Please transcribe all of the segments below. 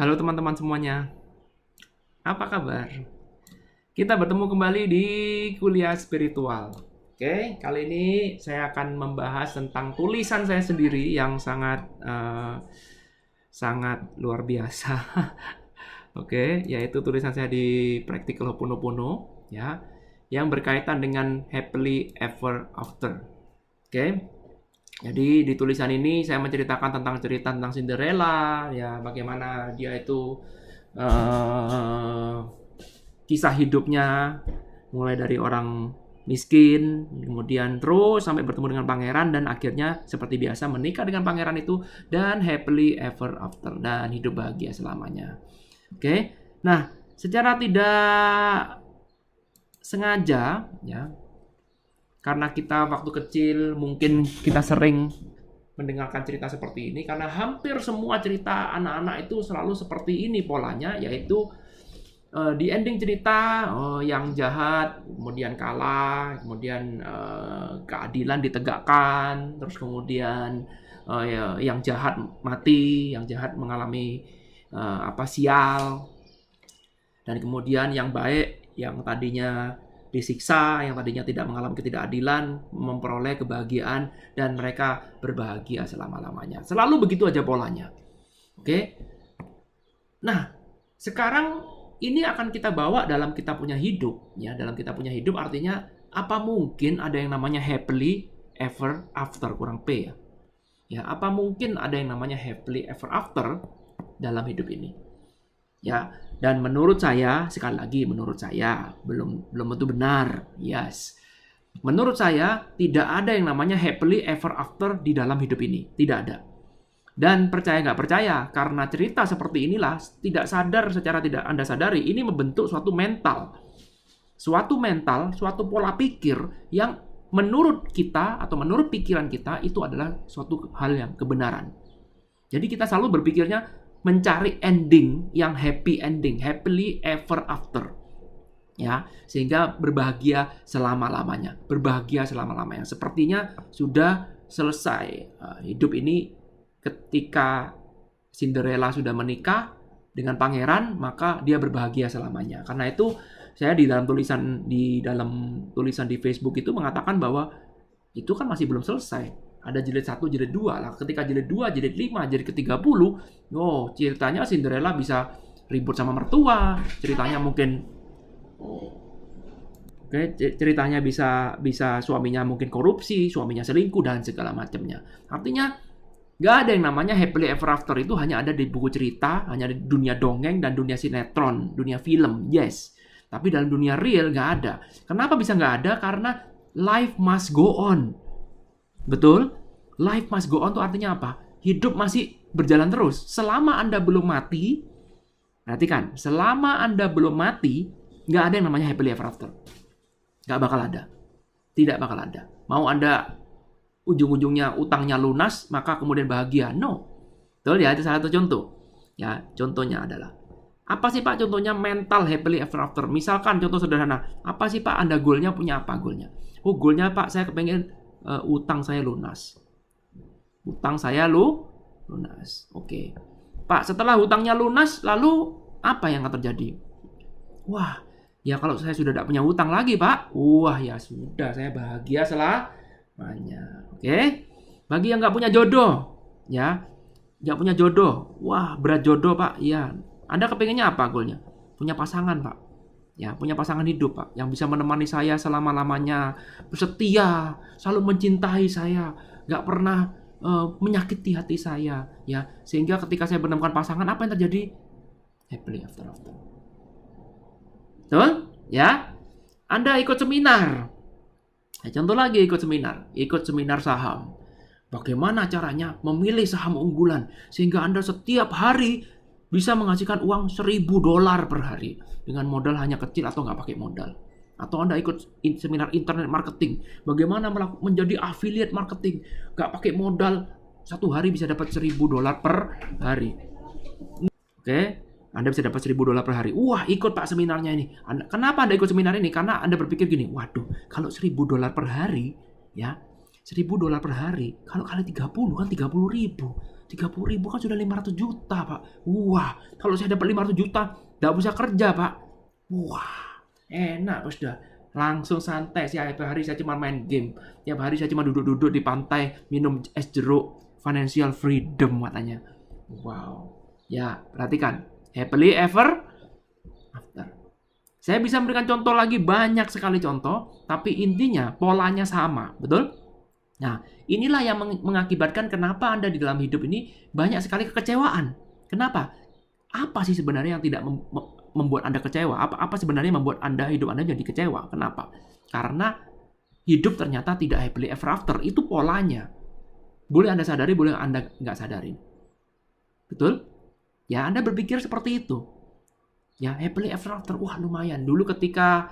Halo teman-teman semuanya, apa kabar? Kita bertemu kembali di kuliah spiritual. Oke, kali ini saya akan membahas tentang tulisan saya sendiri yang sangat luar biasa. Oke, yaitu tulisan saya di Practical Ho'oponopono, ya, yang berkaitan dengan happily ever after. Oke, jadi di tulisan ini saya menceritakan cerita tentang Cinderella, ya bagaimana dia itu kisah hidupnya mulai dari orang miskin, kemudian terus sampai bertemu dengan pangeran dan akhirnya seperti biasa menikah dengan pangeran itu dan happily ever after dan hidup bahagia selamanya. Oke. Nah, secara tidak sengaja ya, karena kita waktu kecil mungkin kita sering mendengarkan cerita seperti ini, karena hampir semua cerita anak-anak itu selalu seperti ini polanya, yaitu di ending cerita yang jahat kemudian kalah, kemudian keadilan ditegakkan, terus kemudian yang jahat mati, yang jahat mengalami sial, dan kemudian yang baik yang tadinya disiksa, yang tadinya tidak mengalami ketidakadilan, memperoleh kebahagiaan dan mereka berbahagia selama-lamanya. Selalu begitu aja polanya. Oke. Nah, sekarang ini akan kita bawa dalam kita punya hidup, ya. Dalam kita punya hidup artinya apa mungkin ada yang namanya happily ever after, kurang P ya. Ya, apa mungkin ada yang namanya happily ever after dalam hidup ini? Ya, dan menurut saya, sekali lagi menurut saya, belum tentu benar. Yes. Menurut saya tidak ada yang namanya happily ever after di dalam hidup ini. Tidak ada. Dan percaya nggak percaya, karena cerita seperti inilah, tidak sadar secara tidak Anda sadari, ini membentuk suatu mental. Suatu pola pikir yang menurut kita atau menurut pikiran kita itu adalah suatu hal yang kebenaran. Jadi kita selalu berpikirnya mencari ending yang happy ending, happily ever after. Ya, sehingga berbahagia selama-lamanya. Berbahagia selama-lamanya. Sepertinya sudah selesai hidup ini ketika Cinderella sudah menikah dengan pangeran, maka dia berbahagia selamanya. Karena itu saya di dalam tulisan di Facebook itu mengatakan bahwa itu kan masih belum selesai. Ada jilid 1, jilid 2 lah. Ketika jilid 2, jilid 5, jilid ke-30, ceritanya Cinderella bisa ribut sama mertua, ceritanya mungkin ceritanya bisa suaminya mungkin korupsi, suaminya selingkuh dan segala macamnya. Artinya nggak ada yang namanya happily ever after, itu hanya ada di buku cerita, hanya di dunia dongeng dan dunia sinetron, dunia film, yes. Tapi dalam dunia real nggak ada. Kenapa bisa nggak ada? Karena life must go on. Betul? Life must go on itu artinya apa? Hidup masih berjalan terus. Selama Anda belum mati, perhatikan, selama Anda belum mati, nggak ada yang namanya happily ever after. Nggak bakal ada. Tidak bakal ada. Mau Anda ujung-ujungnya utangnya lunas, maka kemudian bahagia. No. Betul ya, itu salah satu contoh. Ya, contohnya adalah, apa sih Pak contohnya mental happily ever after? Misalkan contoh sederhana, apa sih Pak Anda goalnya, punya apa goalnya? Oh, goalnya Pak, saya kepengen utang saya lunas. Utang saya lunas. Oke. Pak, setelah hutangnya lunas, lalu apa yang akan terjadi? Wah, ya kalau saya sudah tidak punya hutang lagi, Pak. Wah, ya sudah, saya bahagia selamanya. Oke. Bagi yang nggak punya jodoh, ya, nggak punya jodoh. Wah, berat jodoh, Pak. Iya. Anda kepengennya apa goalnya? Punya pasangan, Pak. Ya, punya pasangan hidup, Pak, yang bisa menemani saya selama-lamanya, setia, selalu mencintai saya, nggak pernah menyakiti hati saya, ya, sehingga ketika saya menemukan pasangan, apa yang terjadi? Happily ever after. Betul? Ya, Anda ikut seminar. Contoh lagi, ikut seminar saham. Bagaimana caranya memilih saham unggulan sehingga Anda setiap hari bisa menghasilkan uang $1.000 per hari dengan modal hanya kecil atau nggak pakai modal. Atau Anda ikut seminar internet marketing, bagaimana menjadi affiliate marketing, nggak pakai modal, satu hari bisa dapat $1.000 per hari. Oke, Anda bisa dapat $1.000 per hari. Wah, ikut Pak seminarnya ini. Kenapa Anda ikut seminar ini? Karena Anda berpikir gini, waduh, kalau $1.000 per hari, ya, $1.000 per hari, kalau kali 30 kan 30.000. 30.000 kan sudah 500 juta, Pak. Wah, kalau saya dapat 500 juta, nggak usah kerja, Pak. Wah, enak, Bos dah. Langsung santai. Tiap hari saya cuma main game. Tiap hari saya cuma duduk-duduk di pantai, minum es jeruk. Financial freedom katanya. Wow. Ya, perhatikan. Happily ever after. Saya bisa memberikan contoh lagi, banyak sekali contoh. Tapi intinya, polanya sama. Betul? Nah, inilah yang mengakibatkan kenapa Anda di dalam hidup ini banyak sekali kekecewaan. Kenapa? Apa sih sebenarnya yang tidak membuat Anda kecewa? Apa sebenarnya membuat hidup Anda jadi kecewa? Kenapa? Karena hidup ternyata tidak happily ever after. Itu polanya. Boleh Anda sadari, boleh Anda nggak sadari. Betul? Ya, Anda berpikir seperti itu. Ya, happily ever after. Wah, lumayan. Dulu ketika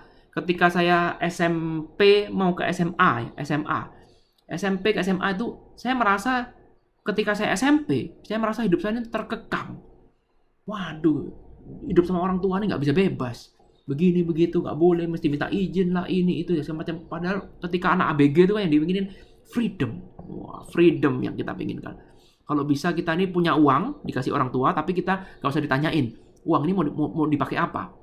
saya SMP mau ke SMA, SMP ke SMA itu saya merasa ketika saya SMP, saya merasa hidup saya ini terkekang. Waduh, hidup sama orang tua ini nggak bisa bebas. Begini begitu nggak boleh, mesti minta izin lah ini itu ya semacam. Padahal ketika anak ABG itu kan yang diinginin freedom. Wah, freedom yang kita inginkan. Kalau bisa kita ini punya uang dikasih orang tua, tapi kita nggak usah ditanyain uang ini mau dipakai apa.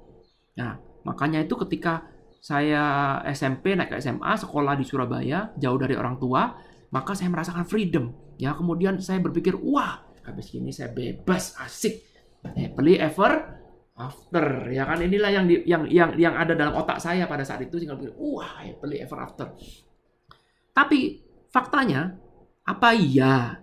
Nah, makanya itu ketika saya SMP naik ke SMA, sekolah di Surabaya, jauh dari orang tua, maka saya merasakan freedom. Ya, kemudian saya berpikir, wah, habis ini saya bebas, asik, happily ever after. Ya kan, inilah yang ada dalam otak saya pada saat itu. Saya berpikir, wah, happily ever after. Tapi faktanya, apa iya?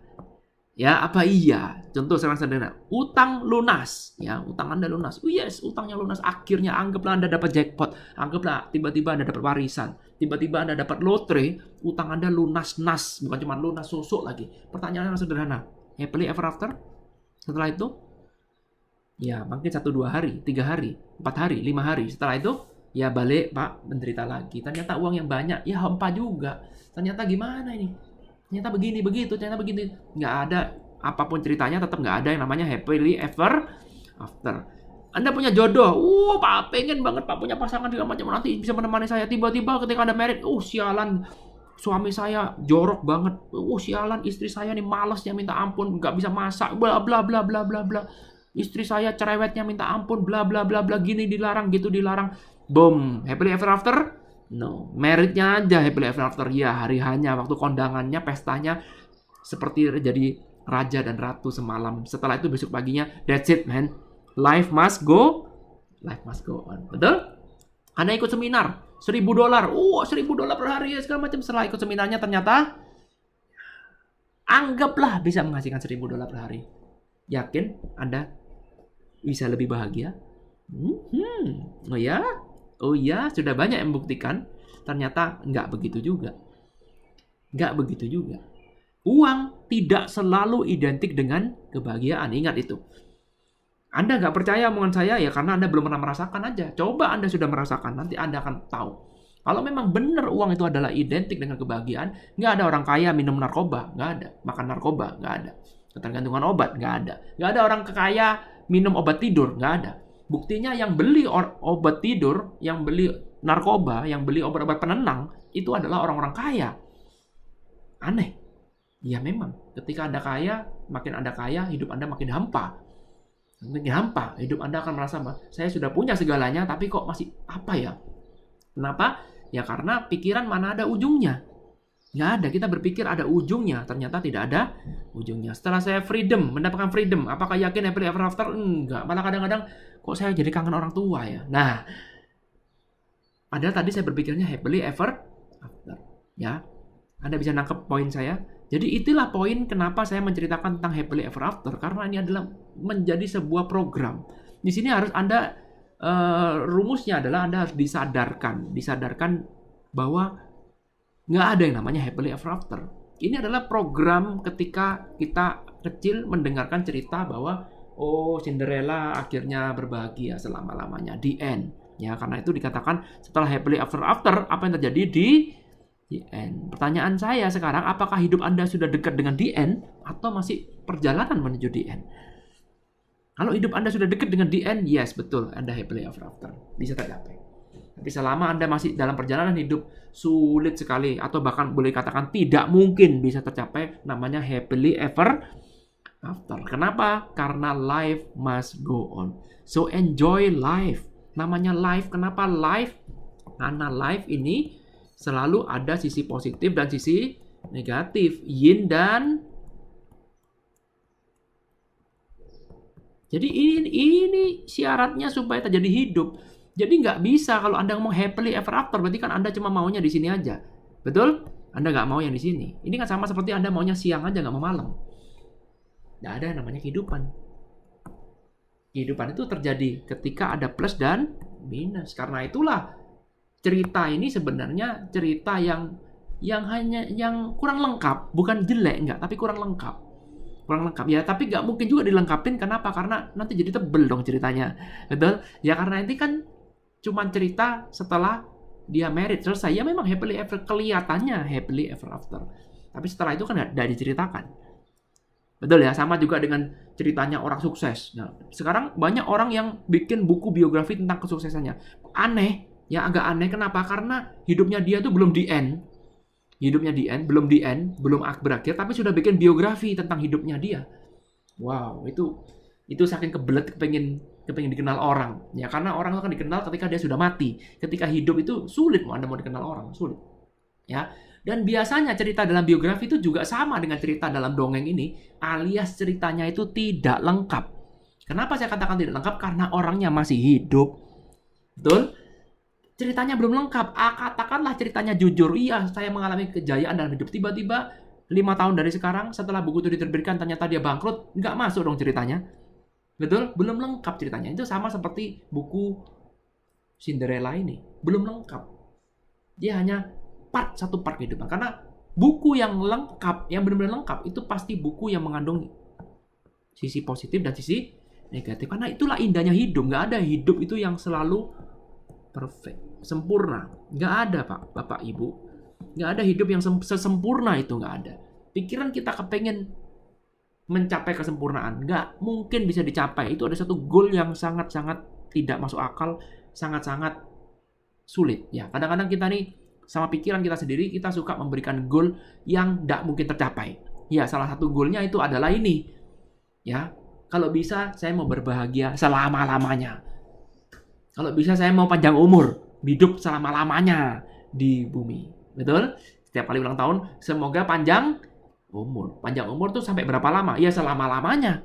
Ya, apa iya? Contoh sekarang sederhana, utang lunas. Ya, utang Anda lunas. Oh yes, utangnya lunas. Akhirnya anggaplah Anda dapat jackpot. Anggaplah tiba-tiba Anda dapat warisan. Tiba-tiba Anda dapat lotre. Utang Anda lunas-nas. Bukan cuma lunas sosok lagi. Pertanyaan yang sederhana. Happily ever after? Setelah itu? Ya, mungkin 1, 2 hari, 3 hari, 4 hari, 5 hari. Setelah itu, ya balik, Pak, menderita lagi. Ternyata uang yang banyak, ya hampa juga. Ternyata gimana ini? Ternyata begini, begitu, ternyata begini. Nggak ada, apapun ceritanya tetap nggak ada yang namanya happily ever after. Anda punya jodoh, Pak pengen banget Pak punya pasangan segala macam, nanti bisa menemani saya. Tiba-tiba ketika Anda married, sialan, suami saya jorok banget. Sialan, istri saya nih malesnya minta ampun, nggak bisa masak, bla bla bla bla bla bla. Istri saya cerewetnya minta ampun, bla bla bla bla, gini dilarang, gitu dilarang. Boom, happily ever after? No, meritnya aja happily ever after. Ya, hari hanya waktu kondangannya, pestanya seperti jadi raja dan ratu semalam. Setelah itu besok paginya, that's it man. Life must go on. Betul? Anda ikut seminar, $1,000. $1,000 per hari ya segala macam. Setelah ikut seminarnya ternyata anggaplah bisa menghasilkan $1,000 per hari. Yakin Anda bisa lebih bahagia? Oh ya, sudah banyak yang membuktikan. Ternyata nggak begitu juga. Uang tidak selalu identik dengan kebahagiaan. Ingat itu. Anda nggak percaya omongan saya ya karena Anda belum pernah merasakan aja. Coba Anda sudah merasakan, nanti Anda akan tahu. Kalau memang benar uang itu adalah identik dengan kebahagiaan, nggak ada orang kaya minum narkoba, nggak ada. Makan narkoba, nggak ada. Ketergantungan obat, nggak ada. Nggak ada orang kaya minum obat tidur, nggak ada. Buktinya yang beli obat tidur, yang beli narkoba, yang beli obat-obat penenang, itu adalah orang-orang kaya. Aneh. Ya memang, ketika Anda kaya, makin Anda kaya, hidup Anda makin hampa. Makin hampa, hidup Anda akan merasa, saya sudah punya segalanya, tapi kok masih apa ya? Kenapa? Ya karena pikiran mana ada ujungnya. Nggak ada, kita berpikir ada ujungnya, ternyata tidak ada ujungnya. Setelah saya mendapatkan freedom, apakah yakin happily ever after? Enggak, malah kadang-kadang kok saya jadi kangen orang tua ya. Nah, padahal tadi saya berpikirnya happily ever after. Ya, Anda bisa nangkep poin saya? Jadi itulah poin kenapa saya menceritakan tentang happily ever after, karena ini adalah menjadi sebuah program. Di sini harus Anda, rumusnya adalah Anda harus disadarkan bahwa nggak ada yang namanya happily ever after. Ini adalah program ketika kita kecil mendengarkan cerita bahwa Cinderella akhirnya berbahagia selama-lamanya, the end. Ya, karena itu dikatakan setelah happily ever after, apa yang terjadi di the end. Pertanyaan saya sekarang, apakah hidup Anda sudah dekat dengan the end atau masih perjalanan menuju the end? Kalau hidup Anda sudah dekat dengan the end, yes, betul, Anda happily ever after. Bisa tercapai. Tapi selama Anda masih dalam perjalanan hidup, sulit sekali, atau bahkan boleh katakan tidak mungkin bisa tercapai, namanya happily ever after. Kenapa? Karena life must go on. So enjoy life. Namanya life. Kenapa life? Karena life ini selalu ada sisi positif dan sisi negatif. Yin dan jadi ini syaratnya supaya terjadi hidup. Jadi nggak bisa kalau Anda ngomong happily ever after, berarti kan Anda cuma maunya di sini aja. Betul? Anda nggak mau yang di sini. Ini kan sama seperti Anda maunya siang aja, nggak mau malam. Nggak ada yang namanya kehidupan. Kehidupan itu terjadi ketika ada plus dan minus. Karena itulah cerita ini sebenarnya cerita yang kurang lengkap, bukan jelek enggak, tapi kurang lengkap. Kurang lengkap ya, tapi nggak mungkin juga dilengkapin. Kenapa? Karena nanti jadi tebel dong ceritanya. Betul? Ya karena nanti kan cuman cerita setelah dia married selesai. Ya memang happily ever, kelihatannya happily ever after. Tapi setelah itu kan nggak diceritakan. Betul ya, sama juga dengan ceritanya orang sukses. Nah, sekarang banyak orang yang bikin buku biografi tentang kesuksesannya. Aneh. Ya agak aneh, kenapa? Karena hidupnya dia tuh belum di end. Hidupnya di end, belum berakhir, tapi sudah bikin biografi tentang hidupnya dia. Wow, itu saking kebelet kepengen dikenal orang. Ya karena orang akan dikenal ketika dia sudah mati. Ketika hidup itu sulit Anda mau dikenal orang, sulit. Ya. Dan biasanya cerita dalam biografi itu juga sama dengan cerita dalam dongeng ini, alias ceritanya itu tidak lengkap. Kenapa saya katakan tidak lengkap? Karena orangnya masih hidup. Betul? Ceritanya belum lengkap. Katakanlah ceritanya jujur. Iya, saya mengalami kejayaan dalam hidup. Tiba-tiba 5 tahun dari sekarang, setelah buku itu diterbitkan, ternyata dia bangkrut. Nggak masuk dong ceritanya. Betul? Belum lengkap ceritanya. Itu sama seperti buku Cinderella ini. Belum lengkap. Dia hanya satu part kehidupan. Karena buku yang lengkap, yang benar-benar lengkap, itu pasti buku yang mengandung sisi positif dan sisi negatif. Karena itulah indahnya hidup. Nggak ada hidup itu yang selalu perfect, sempurna. Nggak ada Pak, Bapak, Ibu. Nggak ada hidup yang sesempurna itu, nggak ada. Pikiran kita kepengen mencapai kesempurnaan, nggak mungkin bisa dicapai. Itu ada satu goal yang sangat-sangat tidak masuk akal, sangat-sangat sulit. Ya, kadang-kadang kita nih sama pikiran kita sendiri, kita suka memberikan goal yang nggak mungkin tercapai. Ya, salah satu goalnya itu adalah ini. Ya, kalau bisa saya mau berbahagia selama-lamanya. Kalau bisa saya mau panjang umur, hidup selama-lamanya di bumi. Betul? Setiap kali ulang tahun, semoga panjang umur. Panjang umur tuh sampai berapa lama? Ya selama-lamanya.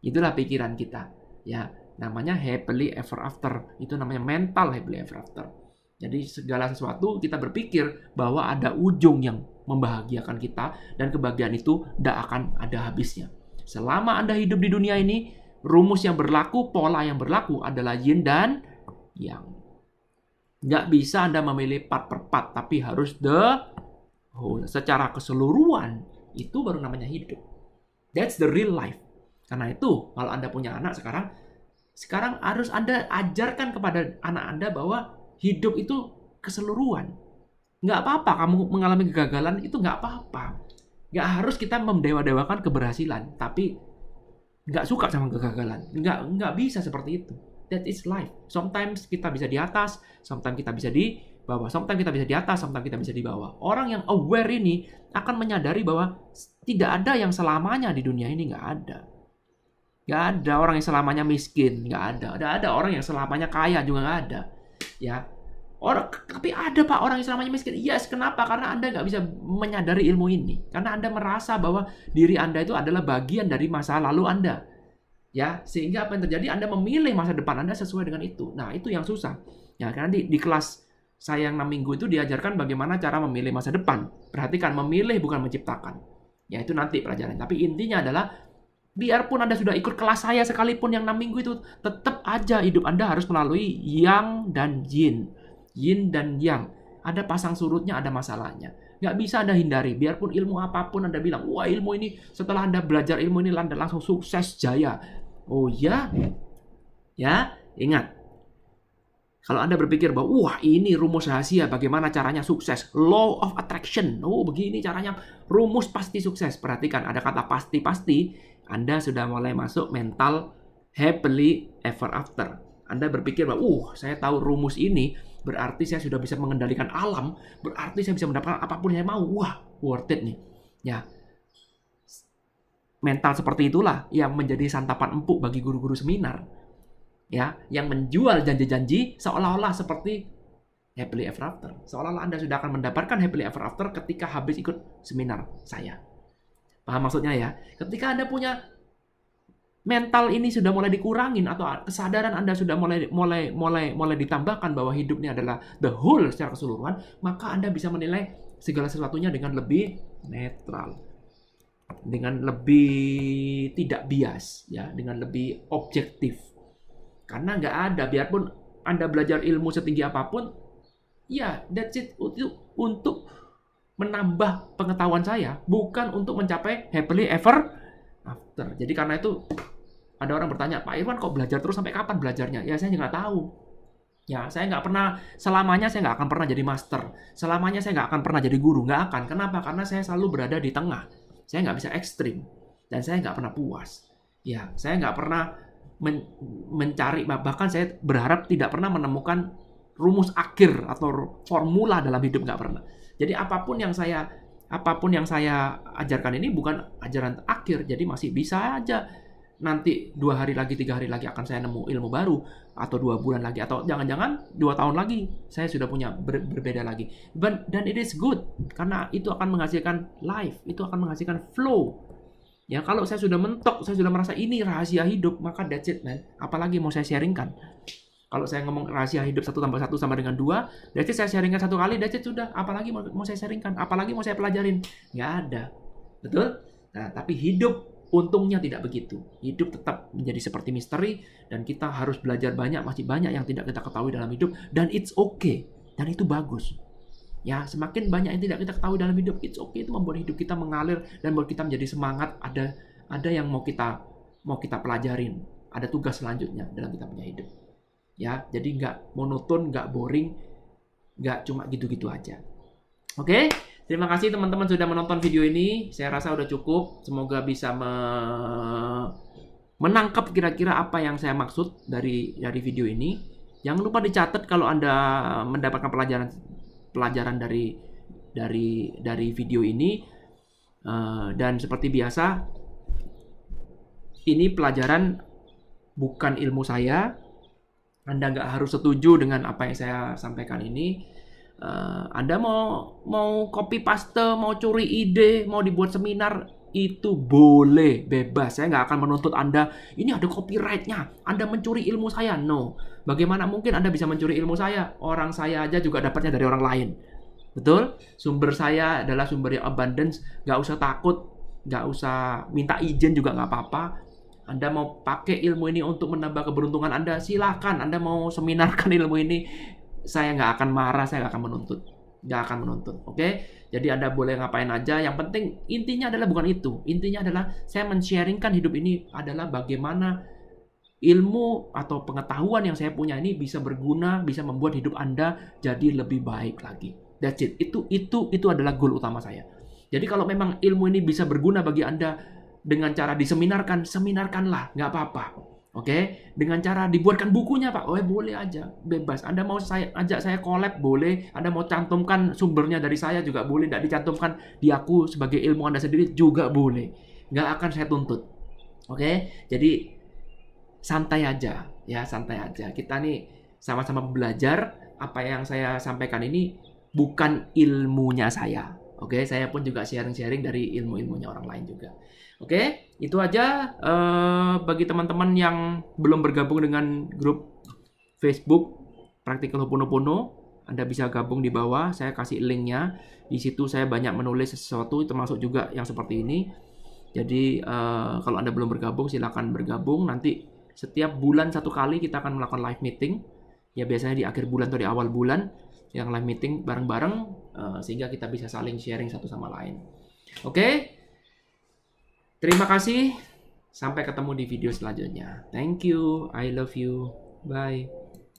Itulah pikiran kita. Ya, namanya happily ever after. Itu namanya mental happily ever after. Jadi segala sesuatu kita berpikir bahwa ada ujung yang membahagiakan kita, dan kebahagiaan itu tidak akan ada habisnya. Selama Anda hidup di dunia ini, rumus yang berlaku, pola yang berlaku adalah yin dan yang. Nggak bisa Anda memilih part per part, tapi harus the whole. Secara keseluruhan, itu baru namanya hidup. That's the real life. Karena itu, kalau Anda punya anak sekarang harus Anda ajarkan kepada anak Anda bahwa hidup itu keseluruhan. Nggak apa-apa kamu mengalami kegagalan, itu nggak apa-apa. Nggak harus kita mendewa-dewakan keberhasilan, tapi nggak suka sama kegagalan. Nggak bisa seperti itu. That is life. Sometimes kita bisa di atas, sometimes kita bisa di bawah. Sometimes kita bisa di atas, sometimes kita bisa di bawah. Orang yang aware ini akan menyadari bahwa tidak ada yang selamanya di dunia ini, nggak ada. Nggak ada orang yang selamanya miskin, nggak ada. Ada orang yang selamanya kaya juga nggak ada. Ya, tapi ada Pak orang yang selamanya miskin. Yes, kenapa? Karena Anda nggak bisa menyadari ilmu ini. Karena Anda merasa bahwa diri Anda itu adalah bagian dari masa lalu Anda. Ya, sehingga apa yang terjadi? Anda memilih masa depan Anda sesuai dengan itu. Nah, itu yang susah. Ya, karena di kelas saya yang 6 minggu itu diajarkan bagaimana cara memilih masa depan. Perhatikan, memilih bukan menciptakan. Ya, itu nanti pelajaran. Tapi intinya adalah biarpun Anda sudah ikut kelas saya sekalipun yang 6 minggu itu, tetap aja hidup Anda harus melalui yang dan yin. Yin dan yang. Ada pasang surutnya, ada masalahnya. Nggak bisa Anda hindari. Biarpun ilmu apapun Anda bilang, wah ilmu ini, setelah Anda belajar ilmu ini, Anda langsung sukses, jaya. Oh ya? Ya, ingat. Kalau Anda berpikir bahwa, wah ini rumus rahasia, bagaimana caranya sukses. Law of attraction. Oh begini caranya, rumus pasti sukses. Perhatikan, ada kata pasti-pasti. Anda sudah mulai masuk mental happily ever after. Anda berpikir bahwa, saya tahu rumus ini, berarti saya sudah bisa mengendalikan alam, berarti saya bisa mendapatkan apapun yang saya mau. Wah, worth it nih. Ya. mental seperti itulah yang menjadi santapan empuk bagi guru-guru seminar. Ya, yang menjual janji-janji seolah-olah seperti happily ever after. Seolah-olah Anda sudah akan mendapatkan happily ever after ketika habis ikut seminar saya. Paham maksudnya ya? Ketika Anda punya mental ini sudah mulai dikurangin atau kesadaran Anda sudah mulai ditambahkan bahwa hidup ini adalah the whole secara keseluruhan, maka Anda bisa menilai segala sesuatunya dengan lebih netral, dengan lebih tidak bias, ya, dengan lebih objektif. Karena nggak ada, biarpun Anda belajar ilmu setinggi apapun, ya that's it, untuk menambah pengetahuan saya, bukan untuk mencapai happily ever after. Jadi karena itu ada orang bertanya, Pak Irwan kok belajar terus sampai kapan belajarnya? Ya saya nggak tahu. Ya saya nggak pernah, selamanya saya nggak akan pernah jadi master. Selamanya saya nggak akan pernah jadi guru. Nggak akan. Kenapa? Karena saya selalu berada di tengah. Saya nggak bisa ekstrim. Dan saya nggak pernah puas. Ya, saya nggak pernah mencari, bahkan saya berharap tidak pernah menemukan rumus akhir atau formula dalam hidup, nggak pernah. Jadi apapun yang saya ajarkan ini bukan ajaran akhir, jadi masih bisa aja nanti 2 hari lagi, 3 hari lagi akan saya nemu ilmu baru, atau 2 bulan lagi, atau jangan-jangan 2 tahun lagi saya sudah punya berbeda lagi. Dan it is good karena itu akan menghasilkan life, itu akan menghasilkan flow. Ya, kalau saya sudah mentok, saya sudah merasa ini rahasia hidup, maka that's it, man. Apalagi mau saya sharingkan. Kalau saya ngomong rahasia hidup 1 tambah 1 sama dengan 2, that's it, saya sharingkan 1 kali, that's it, sudah. Apalagi mau saya sharingkan, apalagi mau saya pelajarin. Nggak ada. Betul? Nah, tapi hidup untungnya tidak begitu. Hidup tetap menjadi seperti misteri, dan kita harus belajar banyak, masih banyak yang tidak kita ketahui dalam hidup, dan it's okay. Dan itu bagus. Ya, semakin banyak yang tidak kita ketahui dalam hidup, it's okay, itu membuat hidup kita mengalir dan membuat kita menjadi semangat. Ada yang mau kita pelajarin, ada tugas selanjutnya dalam kita punya hidup. Ya, jadi nggak monoton, nggak boring, nggak cuma gitu-gitu aja. Oke, terima kasih teman-teman sudah menonton video ini. Saya rasa udah cukup. Semoga bisa menangkap kira-kira apa yang saya maksud dari video ini. Jangan lupa dicatat kalau Anda mendapatkan pelajaran dari video ini, dan seperti biasa ini pelajaran bukan ilmu saya. Anda nggak harus setuju dengan apa yang saya sampaikan ini. Anda mau copy paste, mau curi ide, mau dibuat seminar, itu boleh, bebas. Saya nggak akan menuntut Anda, ini ada copyright-nya, Anda mencuri ilmu saya. No. Bagaimana mungkin Anda bisa mencuri ilmu saya? Orang saya aja juga dapatnya dari orang lain. Betul? Sumber saya adalah sumber yang abundance. Nggak usah takut, nggak usah minta izin juga nggak apa-apa. Anda mau pakai ilmu ini untuk menambah keberuntungan Anda, silakan. Anda mau seminarkan ilmu ini, saya nggak akan marah, saya nggak akan menuntut. Nggak akan menuntut, oke? Jadi Anda boleh ngapain aja, yang penting intinya adalah bukan itu. Intinya adalah saya men-sharingkan hidup ini adalah bagaimana ilmu atau pengetahuan yang saya punya ini bisa berguna, bisa membuat hidup Anda jadi lebih baik lagi. That's it. Itu adalah goal utama saya. Jadi kalau memang ilmu ini bisa berguna bagi Anda dengan cara diseminarkan, seminarkanlah, nggak apa-apa. Oke, dengan cara dibuatkan bukunya, Pak. Oh, boleh aja, bebas. Anda mau ajak saya collab, boleh. Anda mau cantumkan sumbernya dari saya juga boleh. Nggak dicantumkan di aku sebagai ilmu Anda sendiri juga boleh. Nggak akan saya tuntut. Oke, jadi santai aja, ya, santai aja. Kita nih sama-sama belajar. Apa yang saya sampaikan ini bukan ilmunya saya. Oke, saya pun juga sharing-sharing dari ilmu-ilmunya orang lain juga. Oke, itu aja. Bagi teman-teman yang belum bergabung dengan grup Facebook Practical Ho'oponopono, Anda bisa gabung di bawah. Saya kasih linknya. Di situ saya banyak menulis sesuatu, termasuk juga yang seperti ini. Jadi kalau Anda belum bergabung, silakan bergabung. Nanti setiap bulan 1 kali kita akan melakukan live meeting. Ya, biasanya di akhir bulan atau di awal bulan, yang live meeting bareng-bareng, sehingga kita bisa saling sharing satu sama lain. Oke? Terima kasih. Sampai ketemu di video selanjutnya. Thank you. I love you. Bye.